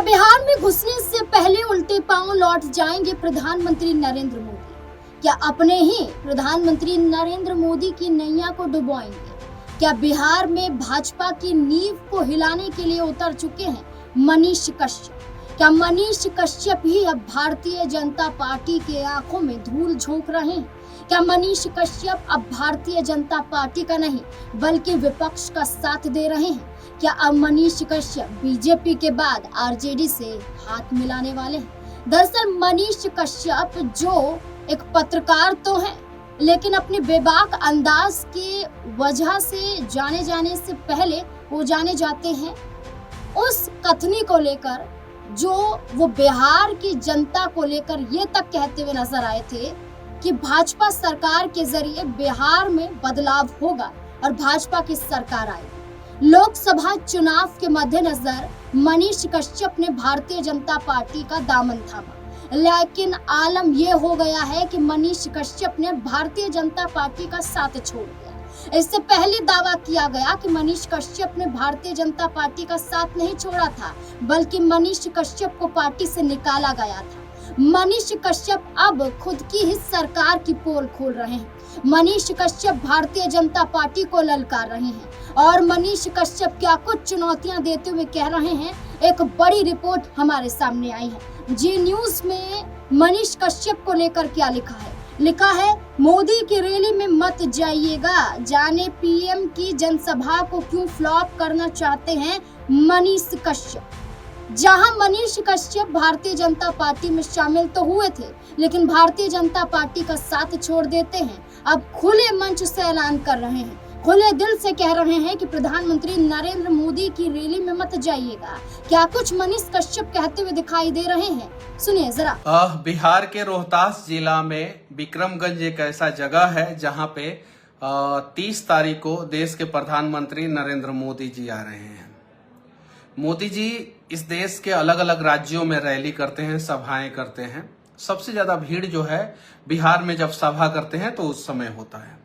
बिहार में घुसने से पहले उल्टे पांव लौट जाएंगे प्रधानमंत्री नरेंद्र मोदी? क्या अपने ही प्रधानमंत्री नरेंद्र मोदी की नैया को डुबोएंगे? क्या बिहार में भाजपा की नींव को हिलाने के लिए उतर चुके हैं मनीष कश्यप? क्या मनीष कश्यप ही अब भारतीय जनता पार्टी के आंखों में धूल झोंक रहे हैं? क्या मनीष कश्यप अब भारतीय जनता पार्टी का नहीं बल्कि विपक्ष का साथ दे रहे हैं? क्या अब मनीष कश्यप बीजेपी के बाद आरजेडी से हाथ मिलाने वाले हैं? दरअसल मनीष कश्यप जो एक पत्रकार तो हैं, लेकिन अपने बेबाक अंदाज के वजह से जाने जाने से पहले वो जाने जाते हैं उस कथनी को लेकर जो वो बिहार की जनता को लेकर ये तक कहते हुए नजर आए थे कि भाजपा सरकार के जरिए बिहार में बदलाव होगा और भाजपा की सरकार आएगी। लोकसभा चुनाव के मद्देनजर मनीष कश्यप ने भारतीय जनता पार्टी का दामन थामा, लेकिन आलम यह हो गया है कि मनीष कश्यप ने भारतीय जनता पार्टी का साथ छोड़ दिया। इससे पहले दावा किया गया कि मनीष कश्यप ने भारतीय जनता पार्टी का साथ नहीं छोड़ा था, बल्कि मनीष कश्यप को पार्टी से निकाला गया था। मनीष कश्यप अब खुद की ही सरकार की पोल खोल रहे हैं। मनीष कश्यप भारतीय जनता पार्टी को ललकार रहे हैं और मनीष कश्यप क्या कुछ चुनौतियां देते हुए कह रहे हैं। एक बड़ी रिपोर्ट हमारे सामने आई है। जी न्यूज में मनीष कश्यप को लेकर क्या लिखा है, मोदी की रैली में मत जाइएगा, जाने पीएम की जनसभा को क्यों फ्लॉप करना चाहते हैं मनीष कश्यप। जहां मनीष कश्यप भारतीय जनता पार्टी में शामिल तो हुए थे, लेकिन भारतीय जनता पार्टी का साथ छोड़ देते हैं। अब खुले मंच से ऐलान कर रहे हैं, खुले दिल से कह रहे हैं कि प्रधानमंत्री नरेंद्र मोदी की रैली में मत जाइएगा। क्या कुछ मनीष कश्यप कहते हुए दिखाई दे रहे हैं, सुनिए जरा। बिहार के रोहतास जिला में विक्रमगंज एक ऐसा जगह है जहां पे 30 तारीख को देश के प्रधानमंत्री नरेंद्र मोदी जी आ रहे हैं। मोदी जी इस देश के अलग अलग राज्यों में रैली करते हैं, सभाएं करते हैं। सबसे ज्यादा भीड़ जो है बिहार में जब सभा करते हैं तो उस समय होता है।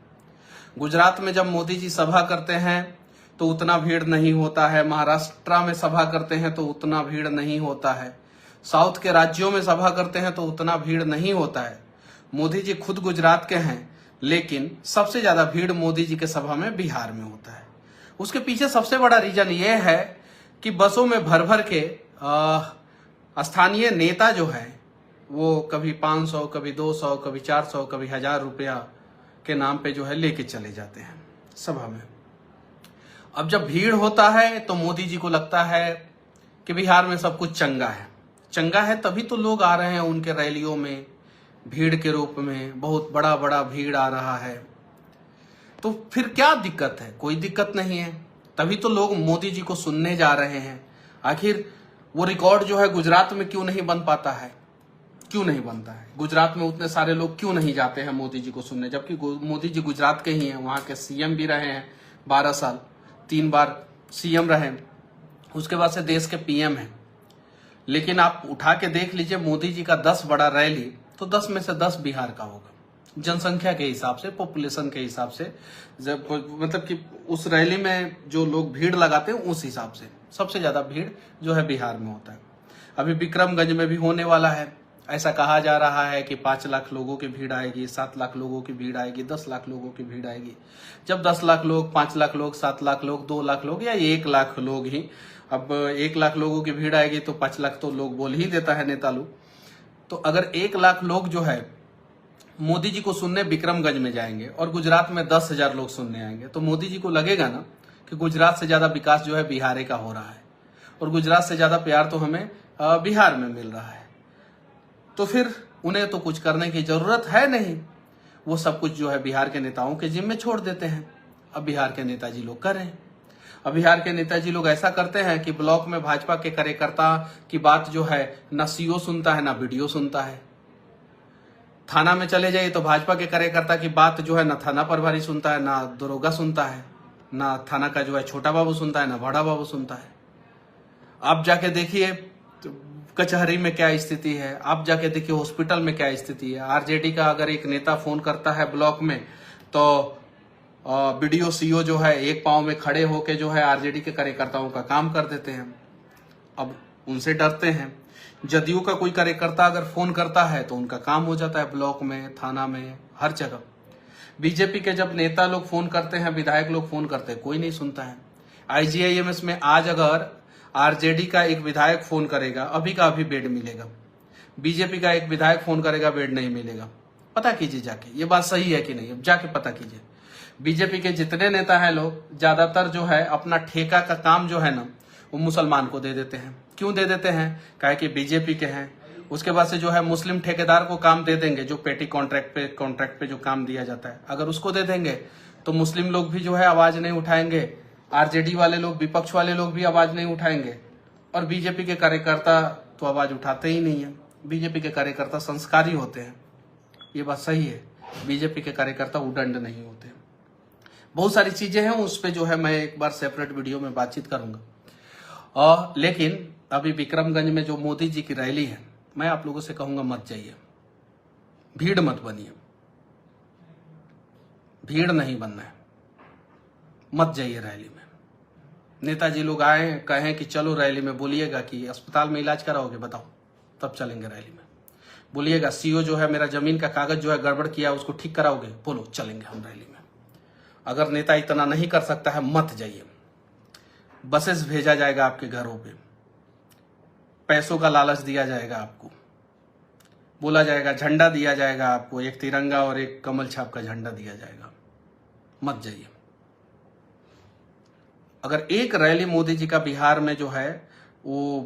गुजरात में जब मोदी जी सभा करते हैं तो उतना भीड़ नहीं होता है। महाराष्ट्र में सभा करते हैं तो उतना भीड़ नहीं होता है। साउथ के राज्यों में सभा करते हैं तो उतना भीड़ नहीं होता है। मोदी जी खुद गुजरात के हैं, लेकिन सबसे ज्यादा भीड़ मोदी जी के सभा में बिहार में होता है। उसके पीछे सबसे बड़ा रीजन ये है कि बसों में भर भर के स्थानीय नेता जो है वो कभी 500, कभी 200, कभी 400, कभी 1000 रुपया के नाम पे जो है लेके चले जाते हैं सभा में। अब जब भीड़ होता है तो मोदी जी को लगता है कि बिहार में सब कुछ चंगा है तभी तो लोग आ रहे हैं उनके रैलियों में भीड़ के रूप में। बहुत बड़ा बड़ा भीड़ आ रहा है, तो फिर क्या दिक्कत है? कोई दिक्कत नहीं है, तभी तो लोग मोदी जी को सुनने जा रहे हैं। आखिर वो रिकॉर्ड जो है गुजरात में क्यों नहीं बन पाता है? क्यों नहीं बनता है? गुजरात में उतने सारे लोग क्यों नहीं जाते हैं मोदी जी को सुनने, जबकि मोदी जी गुजरात के ही हैं, वहां के सीएम भी रहे हैं 12 साल, 3 बार सीएम रहे, उसके बाद से देश के पीएम हैं। लेकिन आप उठा के देख लीजिए मोदी जी का 10 बड़ा रैली, तो 10 में से 10 बिहार का होगा, जनसंख्या के हिसाब से, पॉपुलेशन के हिसाब से, जब मतलब कि उस रैली में जो लोग भीड़ लगाते हैं उस हिसाब से सबसे ज्यादा भीड़ जो है बिहार में होता है। अभी विक्रमगंज में भी होने वाला है। ऐसा कहा जा रहा है कि 5 लाख लोगों की भीड़ आएगी, 7 लाख लोगों की भीड़ आएगी, 10 लाख लोगों की भीड़ आएगी। जब 10 लाख लोग, 5 लाख लोग, 7 लाख लोग, 2 लाख लोग या 1 लाख लोग ही, अब 1 लाख लोगों की भीड़ आएगी तो 5 लाख तो लोग बोल ही देता है नेता लोग। तो अगर 1 लाख लोग जो है मोदी जी को सुनने विक्रमगंज में जाएंगे और गुजरात में 10,000 लोग सुनने आएंगे, तो मोदी जी को लगेगा ना कि गुजरात से ज्यादा विकास जो है बिहार का हो रहा है और गुजरात से ज्यादा प्यार तो हमें बिहार में मिल रहा है। तो फिर उन्हें तो कुछ करने की जरूरत है नहीं, वो सब कुछ जो है बिहार के नेताओं के जिम्मे छोड़ देते हैं। अब बिहार के नेताजी लोग करें। अब बिहार के नेताजी लोग ऐसा करते हैं कि ब्लॉक में भाजपा के कार्यकर्ता की बात जो है ना सीओ सुनता है ना बीडीओ सुनता है। थाना में चले जाइए तो भाजपा के कार्यकर्ता की बात जो है ना थाना प्रभारी सुनता है, ना दरोगा सुनता है, ना थाना का जो है छोटा बाबू सुनता है, ना बड़ा बाबू सुनता है। आप जाके देखिए कचहरी में क्या स्थिति है, आप जाके देखिए हॉस्पिटल में क्या स्थिति है। आरजेडी का अगर एक नेता फोन करता है ब्लॉक में तो बीडीओ सीओ जो है एक पांव में खड़े होके जो है आरजेडी के कार्यकर्ताओं का काम कर देते हैं। अब उनसे डरते हैं। जदयू का कोई कार्यकर्ता अगर फोन करता है तो उनका काम हो जाता है, ब्लॉक में, थाना में, हर जगह। बीजेपी के जब नेता लोग फोन करते हैं, विधायक लोग फोन करते हैं, कोई नहीं सुनता है। IGIMS में आज अगर RJD का एक विधायक फोन करेगा, अभी का अभी बेड मिलेगा। बीजेपी का एक विधायक फोन करेगा, बेड नहीं मिलेगा। पता कीजिए जाके, ये बात सही है कि नहीं, अब जाके पता कीजिए। बीजेपी के जितने नेता हैं लोग, ज्यादातर जो है अपना ठेका का काम जो है ना, वो मुसलमान को दे देते हैं। क्यों दे देते हैं? काहे कि बीजेपी के हैं। उसके बाद से जो है मुस्लिम ठेकेदार को काम दे देंगे, जो पेटी कॉन्ट्रैक्ट पे जो काम दिया जाता है, अगर उसको दे देंगे तो मुस्लिम लोग भी जो है आवाज नहीं उठाएंगे, RJD वाले लोग, विपक्ष वाले लोग भी आवाज नहीं उठाएंगे। और बीजेपी के कार्यकर्ता तो आवाज उठाते ही नहीं है। बीजेपी के कार्यकर्ता संस्कारी होते हैं, ये बात सही है। बीजेपी के कार्यकर्ता उदंड नहीं होते। बहुत सारी चीजें हैं, उस पर जो है मैं एक बार सेपरेट वीडियो में बातचीत करूंगा। लेकिन अभी विक्रमगंज में जो मोदी जी की रैली है, मैं आप लोगों से कहूंगा मत जाइए, भीड़ मत बनिए, भीड़ नहीं बनना है, मत जाइए रैली में। नेताजी लोग आए, कहें कि चलो रैली में, बोलिएगा कि अस्पताल में इलाज कराओगे, बताओ, तब चलेंगे रैली में। बोलिएगा CO जो है मेरा जमीन का कागज जो है गड़बड़ किया, उसको ठीक कराओगे, बोलो, चलेंगे हम रैली में। अगर नेता इतना नहीं कर सकता है, मत जाइए। बसेस भेजा जाएगा आपके घरों पे, पैसों का लालच दिया जाएगा आपको, बोला जाएगा, झंडा दिया जाएगा आपको, एक तिरंगा और एक कमल छाप का झंडा दिया जाएगा, मत जाइए। अगर एक रैली मोदी जी का बिहार में जो है वो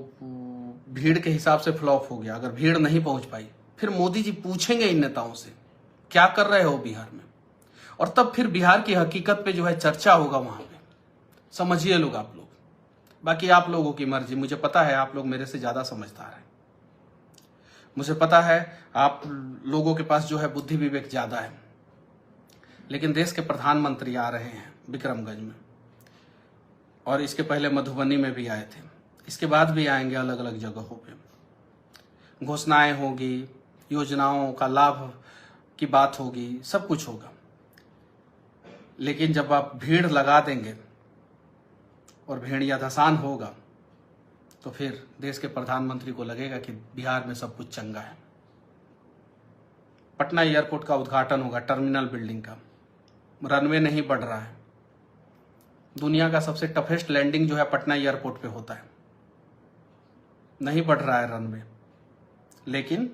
भीड़ के हिसाब से फ्लॉप हो गया, अगर भीड़ नहीं पहुंच पाई, फिर मोदी जी पूछेंगे इन नेताओं से क्या कर रहे हो बिहार में, और तब फिर बिहार की हकीकत पे जो है चर्चा होगा वहां पे। समझिए लोग, आप लोग, बाकी आप लोगों की मर्जी। मुझे पता है आप लोग मेरे से ज्यादा समझदार हैं, मुझे पता है आप लोगों के पास जो है बुद्धि विवेक ज्यादा है। लेकिन देश के प्रधानमंत्री आ रहे हैं विक्रमगंज में, और इसके पहले मधुबनी में भी आए थे, इसके बाद भी आएंगे अलग अलग जगहों पे। घोषणाएं होगी, योजनाओं का लाभ की बात होगी, सब कुछ होगा। लेकिन जब आप भीड़ लगा देंगे और भेड़िया धसान होगा, तो फिर देश के प्रधानमंत्री को लगेगा कि बिहार में सब कुछ चंगा है। पटना एयरपोर्ट का उद्घाटन होगा, टर्मिनल बिल्डिंग का, रनवे नहीं बढ़ रहा है। दुनिया का सबसे टफेस्ट लैंडिंग जो है पटना एयरपोर्ट पे होता है, नहीं बढ़ रहा है रनवे, लेकिन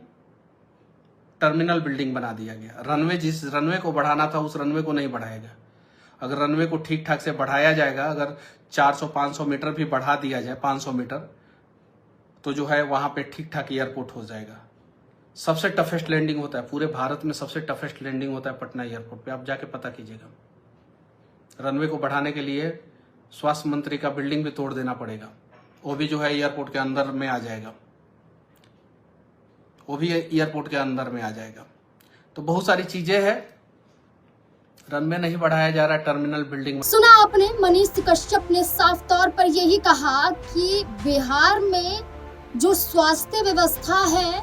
टर्मिनल बिल्डिंग बना दिया गया। रनवे, जिस रनवे को बढ़ाना था उस रनवे को नहीं बढ़ाएगा। अगर रनवे को ठीक ठाक से बढ़ाया जाएगा, अगर 400-500 मीटर भी बढ़ा दिया जाए, 500 मीटर, तो जो है वहां पे ठीक ठाक एयरपोर्ट हो जाएगा। सबसे टफेस्ट लैंडिंग होता है पूरे भारत में, सबसे टफेस्ट लैंडिंग होता है पटना एयरपोर्ट पे, आप जाके पता कीजिएगा। रनवे को बढ़ाने के लिए स्वास्थ्य मंत्री का बिल्डिंग भी तोड़ देना पड़ेगा, वो भी जो है एयरपोर्ट के अंदर में आ जाएगा, वो भी एयरपोर्ट के अंदर में आ जाएगा। तो बहुत सारी चीजें हैं, रनवे नहीं बढ़ाया जा रहा है, टर्मिनल बिल्डिंग। सुना आपने, मनीष कश्यप ने साफ तौर पर यही कहा कि बिहार में जो स्वास्थ्य व्यवस्था है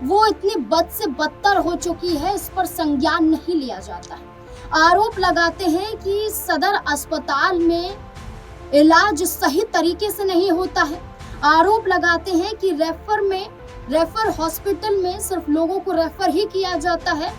वो इतनी बद से बदतर हो चुकी है, इस पर संज्ञान नहीं लिया जाता है। आरोप लगाते हैं कि सदर अस्पताल में इलाज सही तरीके से नहीं होता है। आरोप लगाते हैं कि रेफर हॉस्पिटल में सिर्फ लोगों को रेफर ही किया जाता है,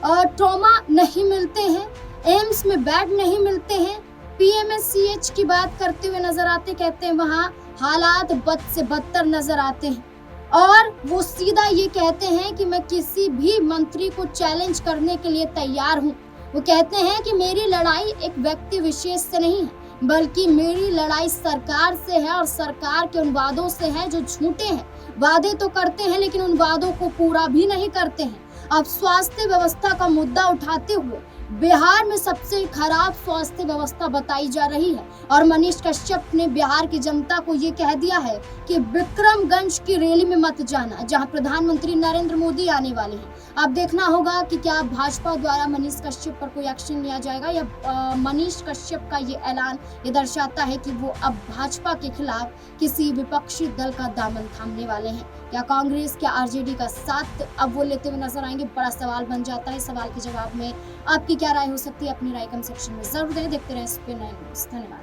और ट्रॉमा नहीं मिलते हैं, एम्स में बेड नहीं मिलते हैं। PMSCH की बात करते हुए नजर आते, कहते हैं वहाँ हालात बद से बदतर नजर आते हैं, और वो सीधा ये कहते हैं कि मैं किसी भी मंत्री को चैलेंज करने के लिए तैयार हूँ। वो कहते हैं कि मेरी लड़ाई एक व्यक्ति विशेष से नहीं है, बल्कि मेरी लड़ाई सरकार से है, और सरकार के उन वादों से है जो झूठे हैं। वादे तो करते हैं लेकिन उन वादों को पूरा भी नहीं करते हैं। अब स्वास्थ्य व्यवस्था का मुद्दा उठाते हुए बिहार में सबसे खराब स्वास्थ्य व्यवस्था बताई जा रही है, और मनीष कश्यप ने बिहार की जनता को ये कह दिया है कि विक्रमगंज की रैली में मत जाना, जहां प्रधानमंत्री नरेंद्र मोदी आने वाले हैं। अब देखना होगा कि क्या भाजपा द्वारा मनीष कश्यप पर कोई एक्शन लिया जाएगा, या मनीष कश्यप का ये ऐलान ये दर्शाता है कि वो अब भाजपा के खिलाफ किसी विपक्षी दल का दामन थामने वाले हैं। क्या कांग्रेस, क्या RJD का साथ अब वो लेते हुए नजर आएंगे? बड़ा सवाल बन जाता है। सवाल के जवाब में आपकी क्या राय हो सकती है? अपनी राय कमेंट सेक्शन में जरूर दें। देखते रहें SP9 न्यूज़। धन्यवाद।